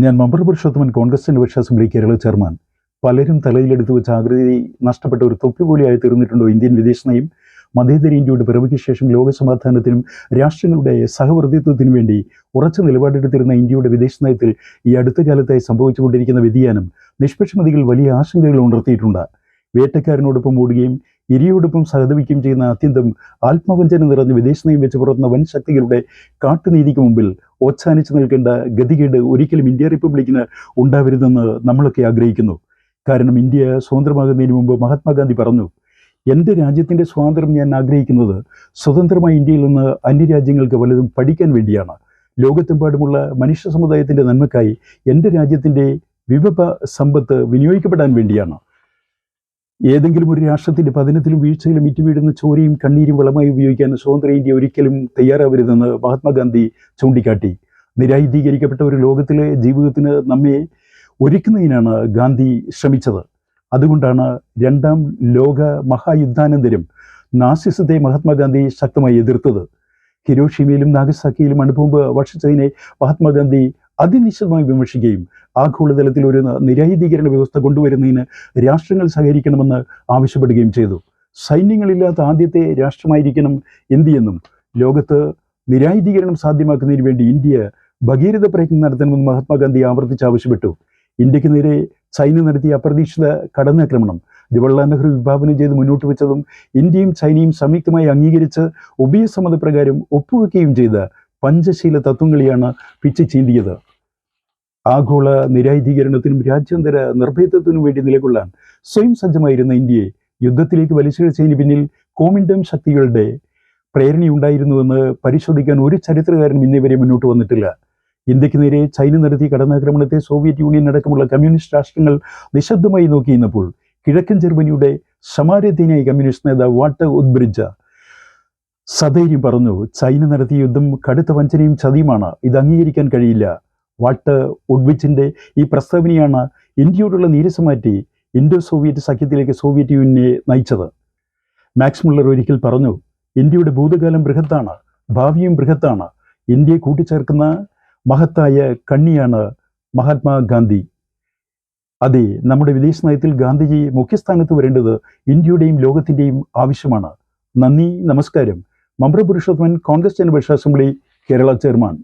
ഞാൻ മമ്പർ Purushothaman, Congress Janapaksha assembly Kerala chairman. പലരും തലയിലെടുത്തു വെച്ച ആകൃതി നഷ്ടപ്പെട്ട ഒരു തൊപ്പി പോലെയായി തീർന്നിട്ടുണ്ടോ ഇന്ത്യൻ വിദേശ നയം? മതേതര ഇന്ത്യയുടെ പിറവിക്ക് ശേഷം ലോകസമാധാനത്തിനും രാഷ്ട്രങ്ങളുടെ സഹവർത്തിത്വത്തിനും വേണ്ടി ഉറച്ച നിലപാടെടുത്തിരുന്ന ഇന്ത്യയുടെ വിദേശ നയത്തിൽ ഈ അടുത്ത കാലത്തായി സംഭവിച്ചുകൊണ്ടിരിക്കുന്ന വ്യതിയാനം നിഷ്പക്ഷമതികൾ വലിയ ആശങ്കകൾ ഉണർത്തിയിട്ടുണ്ട്. വേട്ടക്കാരനോടൊപ്പം ഓടുകയും ഇരയോടൊപ്പം സഹതപിക്കുകയും ചെയ്യുന്ന അത്യന്തം ആത്മവഞ്ചന നിറഞ്ഞ വിദേശ നയം വെച്ച് പുറത്തുന്ന വൻ ശക്തികളുടെ കാട്ടുനീതിക്ക് മുമ്പിൽ ഓച്ചാനിച്ചു നിൽക്കേണ്ട ഗതികേട് ഒരിക്കലും ഇന്ത്യ റിപ്പബ്ലിക്കിന് ഉണ്ടാവരുതെന്ന് നമ്മളൊക്കെ ആഗ്രഹിക്കുന്നു. കാരണം ഇന്ത്യ സ്വതന്ത്രമാകുന്നതിന് മുമ്പ് മഹാത്മാഗാന്ധി പറഞ്ഞു, എൻ്റെ രാജ്യത്തിൻ്റെ സ്വാതന്ത്ര്യം ഞാൻ ആഗ്രഹിക്കുന്നത് സ്വതന്ത്രമായ ഇന്ത്യയിൽ നിന്ന് അന്യരാജ്യങ്ങൾക്ക് വല്ലതും പഠിക്കാൻ വേണ്ടിയാണ്. ലോകത്തെമ്പാടുമുള്ള മനുഷ്യ സമുദായത്തിൻ്റെ നന്മക്കായി എൻ്റെ രാജ്യത്തിൻ്റെ വിഭവ സമ്പത്ത് വിനിയോഗിക്കപ്പെടാൻ വേണ്ടിയാണ്. ഏതെങ്കിലും ഒരു രാഷ്ട്രത്തിൻ്റെ പതനത്തിലും വീഴ്ചയിലും ഇറ്റുവീഴുന്ന ചോരയും കണ്ണീരും വളമായി ഉപയോഗിക്കാൻ സ്വതന്ത്ര ഇന്ത്യ ഒരിക്കലും തയ്യാറാവരുതെന്ന് മഹാത്മാഗാന്ധി ചൂണ്ടിക്കാട്ടി. നിരായുധീകരിക്കപ്പെട്ട ഒരു ലോകത്തിലെ ജീവിതത്തിന് നമ്മെ ഒരുക്കുന്നതിനാണ് ഗാന്ധി ശ്രമിച്ചത്. അതുകൊണ്ടാണ് രണ്ടാം ലോക മഹായുദ്ധാനന്തരം നാസിസത്തെ മഹാത്മാഗാന്ധി ശക്തമായി എതിർത്തത്. ഹിരോഷിമയിലും നാഗസാക്കിയിലും അണുബോംബ് വർഷിച്ചതിനെ മഹാത്മാഗാന്ധി അതിനിശ്ചിതമായി വിമർശിക്കുകയും ആഗോളതലത്തിൽ ഒരു നിരായുധീകരണ വ്യവസ്ഥ കൊണ്ടുവരുന്നതിന് രാഷ്ട്രങ്ങൾ സഹകരിക്കണമെന്ന് ആവശ്യപ്പെടുകയും ചെയ്തു. സൈന്യങ്ങളില്ലാത്ത ആദ്യത്തെ രാഷ്ട്രമായിരിക്കണം ഇന്ത്യയെന്നും ലോകത്ത് നിരായുധീകരണം സാധ്യമാക്കുന്നതിന് വേണ്ടി ഇന്ത്യ ഭഗീരഥ പ്രയത്നം നടത്തണമെന്ന് മഹാത്മാഗാന്ധി ആവർത്തിച്ച് ആവശ്യപ്പെട്ടു. ഇന്ത്യക്ക് നേരെ ചൈന നടത്തിയ അപ്രതീക്ഷിത കടന്നാക്രമണം ജവഹർലാൽ നെഹ്റു വിഭാവനം ചെയ്ത് മുന്നോട്ട് വെച്ചതും ഇന്ത്യയും ചൈനയും സംയുക്തമായി അംഗീകരിച്ച് ഉഭയസമ്മതപ്രകാരം ഒപ്പുവെക്കുകയും ചെയ്ത പഞ്ചശീല തത്വങ്ങളെയാണ് പിച്ച് ചീന്തിയത്. ആഗോള നിരായുധീകരണത്തിനും രാജ്യാന്തര നിർഭയത്വത്തിനും വേണ്ടി നിലകൊള്ളാൻ സ്വയം സജ്ജമായിരുന്ന ഇന്ത്യയെ യുദ്ധത്തിലേക്ക് വലിച്ചിഴച്ചതിന് പിന്നിൽ കോമിൻഡം ശക്തികളുടെ പ്രേരണയുണ്ടായിരുന്നുവെന്ന് പരിശോധിക്കാൻ ഒരു ചരിത്രകാരനും ഇന്നേവരെ മുന്നോട്ട് വന്നിട്ടില്ല. ഇന്ത്യക്ക് നേരെ ചൈന നടത്തിയ കടന്നാക്രമണത്തെ സോവിയറ്റ് യൂണിയൻ അടക്കമുള്ള കമ്മ്യൂണിസ്റ്റ് രാഷ്ട്രങ്ങൾ നിശബ്ദമായി നോക്കിയിരുന്നപ്പോൾ കിഴക്കൻ ജർമ്മനിയുടെ സമാരധ്യനായ കമ്മ്യൂണിസ്റ്റ് നേതാവ് വാൾട്ടർ ഉദ്ബ്രിഡ്ജ സധൈര്യം പറഞ്ഞു, ചൈന നടത്തിയ യുദ്ധം കടുത്ത വഞ്ചനയും ചതിയുമാണ്, ഇത് അംഗീകരിക്കാൻ കഴിയില്ല. വാൾട്ടർ ഉഡ്ബ്രിഡ്ജിന്റെ ഈ പ്രസ്താവനയാണ് ഇന്ത്യയോടുള്ള നീരസം മാറ്റി ഇൻഡോ സോവിയറ്റ് സഖ്യത്തിലേക്ക് സോവിയറ്റ് യൂണിയനെ നയിച്ചത്. മാക്സ് മുള്ളർ ഒരിക്കൽ പറഞ്ഞു, ഇന്ത്യയുടെ ഭൂതകാലം ബൃഹത്താണ്, ഭാവിയും ബൃഹത്താണ്. ഇന്ത്യയെ കൂട്ടിച്ചേർക്കുന്ന മഹത്തായ കണ്ണിയാണ് മഹാത്മാഗാന്ധി. അതെ, നമ്മുടെ വിദേശ നയത്തിൽ ഗാന്ധിജി മുഖ്യസ്ഥാനത്ത് വരേണ്ടത് ഇന്ത്യയുടെയും ലോകത്തിൻ്റെയും ആവശ്യമാണ്. നന്ദി, നമസ്കാരം. Member Purushothaman, Congress Janapaksha assembly Kerala chairman.